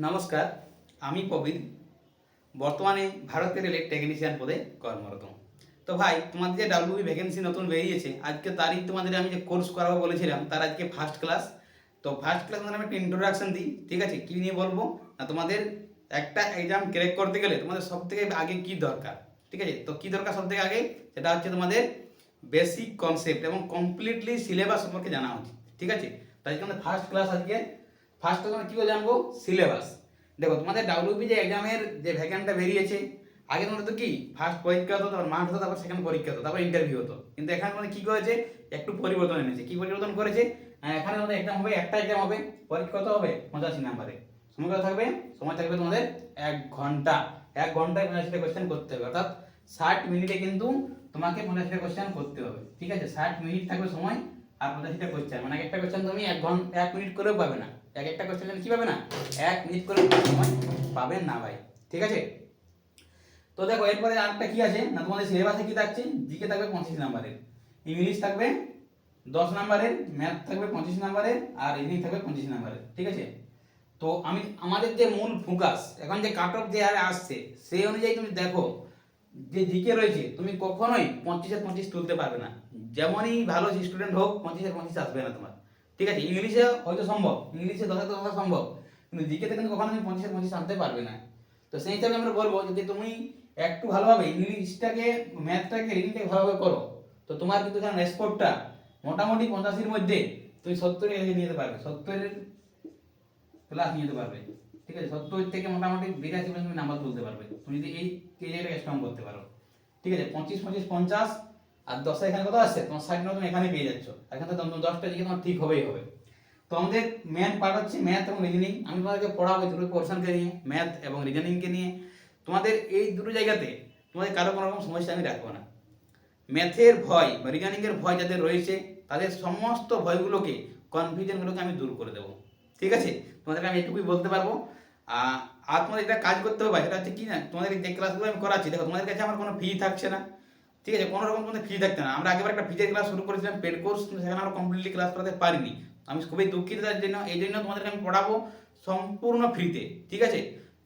নমস্কার, আমি প্রবীর। বর্তমানে ভারতের রেলের টেকনিশিয়ান পদে কর্মরত। তো ভাই, তোমাদের যে ডাব্লিউবি ভ্যাকেন্সি নতুন বেরিয়েছে, আজকে তারিখ তোমাদের আমি যে কোর্স করাবো বলেছিলাম তার আজকে ফার্স্ট ক্লাস। তো ফার্স্ট ক্লাস মানে আমি একটা ইন্ট্রোডাকশন দিই, ঠিক আছে? কী নিয়ে বলবো না, তোমাদের একটা এক্সাম ক্র্যাক করতে গেলে তোমাদের সব থেকে আগে কী দরকার, ঠিক আছে? তো কী দরকার সব থেকে আগে, সেটা হচ্ছে তোমাদের বেসিক কনসেপ্ট এবং কমপ্লিটলি সিলেবাস সম্পর্কে জানা উচিত, ঠিক আছে? তাই জন্য ফার্স্ট ক্লাস আজকে। ফার্স্ট ক্লাস কী করে জানবো? সিলেবাস। দেখো, তোমাদের ডাব্লিউবি যে এক্সামের যে ভ্যাকেন্টটা বেরিয়েছে, আগে তোমাদের তো কি ফার্স্ট পরীক্ষা হতো, তারপর মার্কস হতো, তারপর সেকেন্ড পরীক্ষা হতো, তারপর ইন্টারভিউ হতো। কিন্তু এখানে মানে কী করেছে, একটু পরিবর্তন এনেছে। কী পরিবর্তন করেছে? এখানে তোমাদের এক্সাম হবে, একটা এক্সাম হবে, পরীক্ষা কত হবে? 85 নাম্বারে। সময় কত থাকবে? সময় থাকবে তোমাদের 1 ঘন্টা। 1 ঘন্টায় 85টা কোয়েশ্চেন করতে হবে, অর্থাৎ 60 মিনিটে কিন্তু তোমাকে 85টা কোয়েশ্চেন করতে হবে, ঠিক আছে? 60 মিনিট থাকবে সময় আর 85টা কোয়েশ্চেন, মানে একটা কোয়েশ্চেন তুমি 1 মিনিট করেও পাবে না। একটা কোয়েশ্চেন কি পাবে না? 1 মিনিট করে সময় পাবেন না ভাই, ঠিক আছে? তো দেখো, এরপরে আরেকটা কি আছে না, তোমাদের সিলেবাসে কি থাকছে? জিকে থাকবে 25 নাম্বারের, ইংলিশ থাকবে 10 নাম্বারের, ম্যাথ থাকবে 25 নাম্বারের, আর রিজনিং থাকবে 25 নাম্বারের, ঠিক আছে? তো আমাদের যে মূল ফোকাস এখন যে কাট অফ যে হারে আসছে, সেই অনুযায়ী তুমি দেখো যে জিকে রয়েছে, তুমি কখনোই 25-এর 25 তুলতে পারবে না। যেমনই ভালো স্টুডেন্ট হোক, 25-এর 25 আসবে না তোমার, ঠিক আছে? ইংলিশে হয়তো সম্ভব, ইংলিশে 10-এর 10 আসা সম্ভব, কিন্তু জিকেতে কিন্তু কখনো তুমি 25-এর 25 আনতে পারবে না। তো সেই হিসাবে আমরা বলবো, যদি তুমি একটু ভালোভাবে ইংলিশটাকে, ম্যাথটাকে, রিডিংটাকে ভালোভাবে করো, তো তোমার কিন্তু এখানে রেসপোর্টটা মোটামুটি 85-এর মধ্যে তুমি 70-এ নিয়ে যেতে পারবে, 70-এর প্লাস নিয়ে যেতে পারবে, ঠিক আছে? 70 থেকে মোটামুটি 82 পর্যন্ত তুমি নাম্বার তুলতে পারবে, তুমি যদি এই জায়গাটাকে স্ট্রং করতে পারো, ঠিক আছে? 25-25-50 আর 10 এখানে কত আসছে? তোমার 60 তুমি এখানে পেয়ে যাচ্ছ। এখানে তো 10টা দিকে তোমার ঠিক হবেই হবে। তো আমাদের মেন পার্ট হচ্ছে ম্যাথ এবং রিজনিং। আমি তোমাদেরকে পড়াবো দুটো পোর্শনকে নিয়ে, ম্যাথ এবং রিজনিংকে নিয়ে। তোমাদের এই দুটো জায়গাতে তোমাদের কারো কোনো রকম সমস্যা আমি রাখবো না। ম্যাথের ভয় বা রিজনিংয়ের ভয় যাদের রয়েছে, তাদের সমস্ত ভয়গুলোকে, কনফিউশনগুলোকে আমি দূর করে দেবো, ঠিক আছে? তোমাদেরকে আমি এটুকুই বলতে পারবো। আর তোমাদের একটা কাজ করতে হবে, সেটা হচ্ছে কি না, তোমাদের যে ক্লাসগুলো আমি করাচ্ছি, দেখো তোমাদের কাছে আমার কোনো ফি থাকছে না, ঠিক আছে? কোনো রকম তোমাদের ফি থাকছে না। আমরা আগেবার একটা ফিজের ক্লাস শুরু করেছিলাম, পেড কোর্স, কিন্তু সেখানে আমরা কমপ্লিটলি ক্লাস করাতে পারিনি। আমি খুবই দুঃখিত তার জন্য। এই জন্য তোমাদেরকে আমি পড়াবো সম্পূর্ণ ফ্রিতে, ঠিক আছে?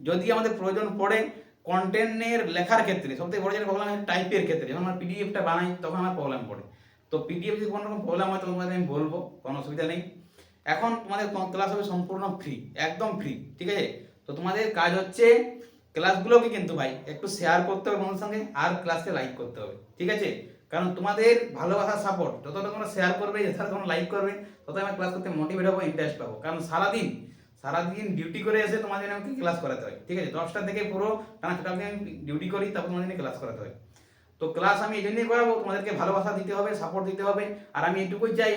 যদি আমাদের প্রয়োজন পড়ে কন্টেন্টের লেখার ক্ষেত্রে, সবথেকে বড় যেটা প্রবলেম হয় টাইপের ক্ষেত্রে, যখন আমরা পিডিএফটা বানাই তখন আমার প্রবলেম পড়ে। তো পিডিএফ যদি কোনো রকম প্রবলেম হয় তো তোমাদের আমি বলবো, কোনো অসুবিধা নেই। এখন তোমাদের ক্লাস হবে সম্পূর্ণ ফ্রি, একদম ফ্রি, ঠিক আছে? তো তোমাদের কাজ হচ্ছে ক্লাসগুলোকে কিন্তু ভাই একটু শেয়ার করতে হবে বন্ধুদের সঙ্গে, আর ক্লাসকে লাইক করতে হবে, ঠিক আছে? কারণ তোমাদের ভালোবাসা সাপোর্ট যতটা তোমরা শেয়ার করবে, যতটা তোমরা লাইক করবে, ততই আমার ক্লাস করতে মোটিভেট হবো, ইন্টারেস্ট পাবো। কারণ সারাদিন ডিউটি করে এসে তোমাদের আমাকে ক্লাস করাতে হয়, ঠিক আছে? 10টা থেকে পুরো টানা 6টা অবধি আমি ডিউটি করি, তারপর তোমাদের ক্লাস করাতে হয়। তো ক্লাস আমি এই জন্যই করাবো, তোমাদেরকে ভালোবাসা দিতে হবে, সাপোর্ট দিতে হবে। আর আমি এটুকুই চাই,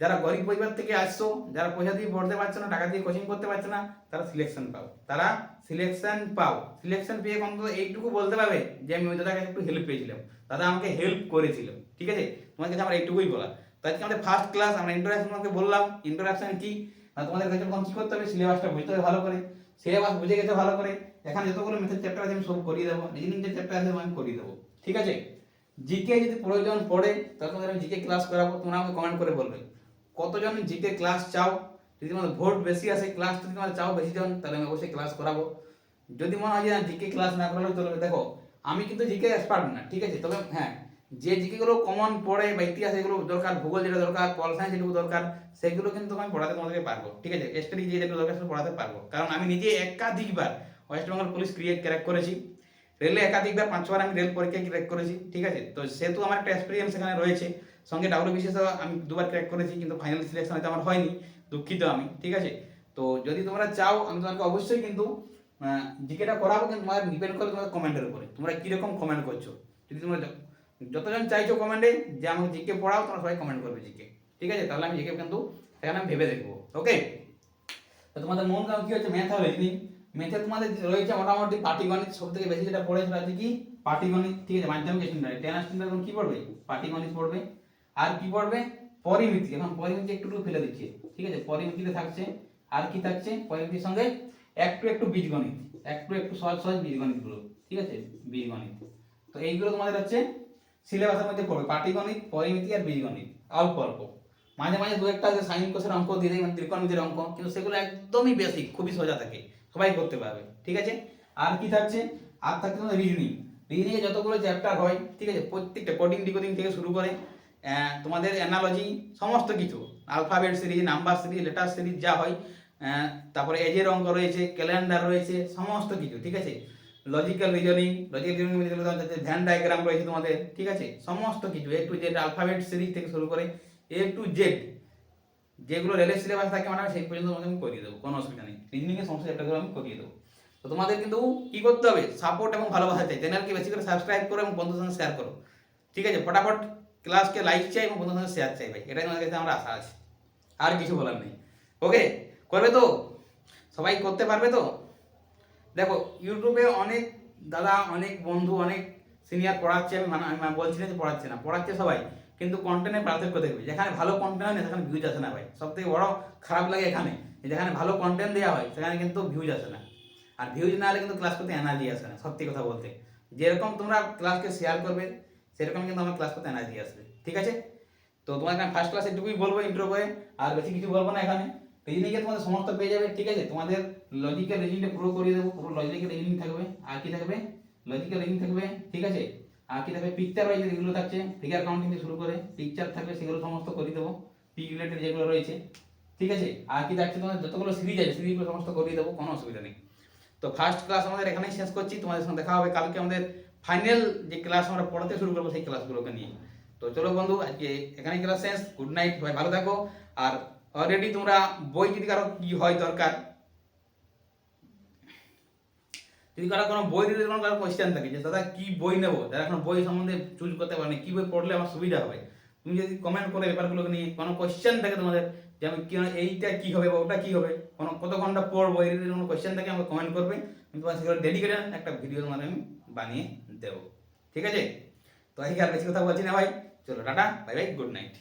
যারা গরিব পরিবার থেকে আসছো, যারা পয়সা দিয়ে পড়তে পারছো না, টাকা দিয়ে কোচিং করতে পারছো না, তারা সিলেকশন পাও, সিলেকশন পেয়ে অন্তত এইটুকু বলতে পারবে যে আমি ওই দাদার কাছে একটু হেল্প পেয়েছিলাম, দাদা আমাকে হেল্প করেছিল, ঠিক আছে? তোমার কাছে আমার এইটুকুই বলা। তো আজকে আমাদের ফার্স্ট ক্লাস, আমরা ইন্ট্রোডাকশন তোমাকে বললাম, ইন্ট্রোডাকশন কি, তোমাদের কাছে তখন কি করতে হবে, সিলেবাসটা বুঝতে হবে ভালো করে। সিলেবাস বুঝে গেছে ভালো করে, এখানে যতগুলো মেথড চ্যাপ্টার আছে আমি সব করিয়ে দেবো, রিজনিং যে চ্যাপ্টার আছে আমি করিয়ে দেবো, ঠিক আছে? জিকে যদি প্রয়োজন পড়ে তাহলে তোমাদের আমি জিকে ক্লাস করাবো। তোমরা আমাকে কমেন্ট করে বলবে কতজন জিকে ক্লাস চাও। যদি তোমাদের ভোট বেশি আসে, ক্লাস যদি তোমরা চাও বেশি জন, তাহলে আমি অবশ্যই ক্লাস করাবো। যদি মনে হয় যে জিকে ক্লাস না করালেও চলবে, দেখো আমি কিন্তু জিকে এক্সপার্ট না, ঠিক আছে? তবে হ্যাঁ, যে জিকেগুলো কমন পড়ে বা ইতিহাস এগুলো দরকার, ভূগোল যেটা দরকার, পল সায়েন্স যেগুলো দরকার, সেগুলো কিন্তু আমি পড়াতে তোমাদেরকে পারবো, ঠিক আছে? স্টাডি যেগুলো দরকার সেগুলো পড়াতে পারবো। কারণ আমি নিজে একাধিকবার ওয়েস্ট বেঙ্গল পুলিশ ক্র্যাক করেছি, রেলে একাধিকবার 5 বার আমি রেল পরীক্ষায় ক্র্যাক করেছি, ঠিক আছে? তো সেহেতু আমার একটা এক্সপিরিয়েন্স এখানে রয়েছে। সঙ্গে ডাব্লিউবিসিএস আমি 2বার ক্র্যাক করেছি, কিন্তু ফাইনাল সিলেকশন হয়তো আমার হয়নি, দুঃখিত আমি, ঠিক আছে? তো যদি তোমরা চাও আমি তোমাকে অবশ্যই কিন্তু জিকেটা করাবো, কিন্তু তোমার ডিপেন্ড করে তোমাদের কমেন্টের উপরে, তোমরা কীরকম কমেন্ট করছো। যদি তোমরা যতজন চাইছো কমেন্টে যে আমাকে জিকে পড়াও, তোমরা সবাই কমেন্ট করবে জিকে, ঠিক আছে? তাহলে আমি জিকে কিন্তু সেখানে আমি ভেবে দেখবো, ওকে? তো তোমাদের মন কাম কি হচ্ছে, ম্যাথ আর রিজনিং। ম্যাথে তোমাদের রয়েছে মোটামুটি পাটিগণিত, সব থেকে বেশি যেটা পড়ে সেটা হচ্ছে কি পাটিগণিত, ঠিক আছে? মাধ্যমিক স্ট্যান্ডার্ড 10 স্ট্যান্ডার্ড কি পড়বে? পাটিগণিত পড়বে। আর কি পড়বে? পরিমিতি। এখন পরিমিতি একটু ফেলে দিচ্ছি, ঠিক আছে? পরিমিতিতে থাকছে, আর কি থাকছে পরিমিতির সঙ্গে? একটু বীজগণিত, একটু সহজ সহজ বীজগণিতগুলো, ঠিক আছে? বীজগণিত। তো এইগুলো তোমাদের হচ্ছে সিলেবাসের মধ্যে পড়বে, পাটিগণিত, পরিমিতি আর বীজগণিত, অল্প অল্প। মাঝে মাঝে দু একটা সাইন কোষের অঙ্ক দিয়ে দেয়, মানে ত্রিকোণমিতির অঙ্ক, কিন্তু সেগুলো একদমই বেসিক, খুবই সোজা থাকে, সবাই করতে পারবে, ঠিক আছে। আর কি থাকছে, আর থাকছে তোমাদের রিজনিং। রিজনিংয়ে যতগুলো চ্যাপ্টার হয়, ঠিক আছে, প্রত্যেকটা কোডিং ডিকোডিং থেকে শুরু করে তোমাদের অ্যানালজি সমস্ত কিছু, alphabet series, number series, letter series যা হয়, তারপরে এজের অঙ্ক রয়েছে, ক্যালেন্ডার রয়েছে, সমস্ত কিছু, ঠিক আছে। লজিক্যাল রিজনিং, ভ্যান ডায়াগ্রাম রয়েছে তোমাদের, ঠিক আছে, সমস্ত কিছু এ টু জেড, আলফাবেট সিরিজ থেকে শুরু করে এ টু জেড যেগুলো রেলের সিলেবাস থাকে মানে সেই পর্যন্ত তোমাকে আমি করিয়ে দেবো, কোনো অসুবিধা নেই। রিজনিংয়ের সমস্ত চ্যাপ্টারগুলো আমি করিয়ে দেবো। তো তোমাদের কিন্তু কি করতে হবে, সাপোর্ট এবং ভালোবাসা চাই, চ্যানেলকে বেশি করে সাবস্ক্রাইব করো এবং বন্ধুদের সঙ্গে শেয়ার করো, ঠিক আছে। ফটাফট ক্লাসকে লাইক চাই এবং বন্ধুদের সঙ্গে শেয়ার চাই ভাই, এটাই তোমাদের কাছে আমার আশা আছে, আর কিছু বলার নেই। ওকে, করবে তো, সবাই করতে পারবে তো। দেখো ইউটিউবে অনেক দাদা, অনেক বন্ধু, অনেক সিনিয়র পড়াচ্ছে, আমি বলছি না যে পড়াচ্ছে না, পড়াচ্ছে সবাই, কিন্তু কন্টেন্টের পার্থক্য দেখবে। যেখানে ভালো কন্টেন্ট হয় না সেখানে ভিউজ আসে না ভাই, সব থেকে বড় খারাপ লাগে এখানে, যেখানে ভালো কন্টেন্ট দেওয়া হয় সেখানে কিন্তু ভিউজ আসে না। আর ভিউজ না হলে কিন্তু ক্লাস করতে এনার্জি আসে না, সত্যি কথা বলতে। যেরকম তোমরা ক্লাসকে শেয়ার করবে সেরকম কিন্তু আমার ক্লাস করতে এনার্জি আসবে, ঠিক আছে। তো তোমার এখানে ফার্স্ট ক্লাস এটুকুই বলবো ইন্ট্রো করে, আর বেশি কিছু বলবো না এখানে। রিজনিংয়ে তোমাদের সমস্ত পেয়ে যাবে, ঠিক আছে। তোমাদের লজিক্যাল রিজনিংটা পুরো করিয়ে দেবো, পুরো লজিক্যাল রিজনিং থাকবে। আর কি থাকবে, লজিক্যাল রিজনিং থাকবে, ঠিক আছে। আর কি থাকবে, পিকচার ওয়াইজ যেগুলো থাকছে, ফিগার কাউন্টিং থেকে শুরু করে পিকচার থাকবে, সেগুলো সমস্ত করিয়ে দেবো, পি রিলেটেড যেগুলো রয়েছে, ঠিক আছে। আর কি থাকছে, তোমাদের যতগুলো সিরিজ আছে সিরিজগুলো সমস্ত করিয়ে দেবো, কোনো অসুবিধা নেই। তো ফার্স্ট ক্লাস আমাদের এখানেই শেষ করছি, তোমাদের সঙ্গে দেখা হবে কালকে আমাদের ফাইনাল যে ক্লাস আমরা পড়াতে শুরু করবো সেই ক্লাসগুলোকে নিয়ে। তো চলো বন্ধু, আজকে এখানেই ক্লাস শেষ, গুড নাইট, সবাই ভালো থাকো। আর অলরেডি তোমরা বই যদি কারো কি হয় দরকার, যদি কারো কোনো বই রিলেটেড কোনো কারো কোয়েশ্চেন থাকে যে দাদা কি বই নেবো, যারা এখন বই সম্বন্ধে চুজ করতে পারেনি, কি বই পড়লে আমার সুবিধা হবে, তুমি যদি কমেন্ট করে ব্যাপারগুলোকে নিয়ে কোনো কোয়েশ্চেন থাকে তোমাদের, যে আমি কি এইটা কি হবে বা ওটা কি হবে, কোনো কত ঘন্টা পড়বো, এই রিলেটেড কোনো কোয়েশ্চেন থাকে আমাকে কমেন্ট করবে, আমি তোমার সেগুলো ডেডিকেটেড একটা ভিডিও তোমার আমি বানিয়ে দেবো, ঠিক আছে। তো আজকে আর বেশি কথা বলছি না ভাই, চলো tata, bye bye, good night.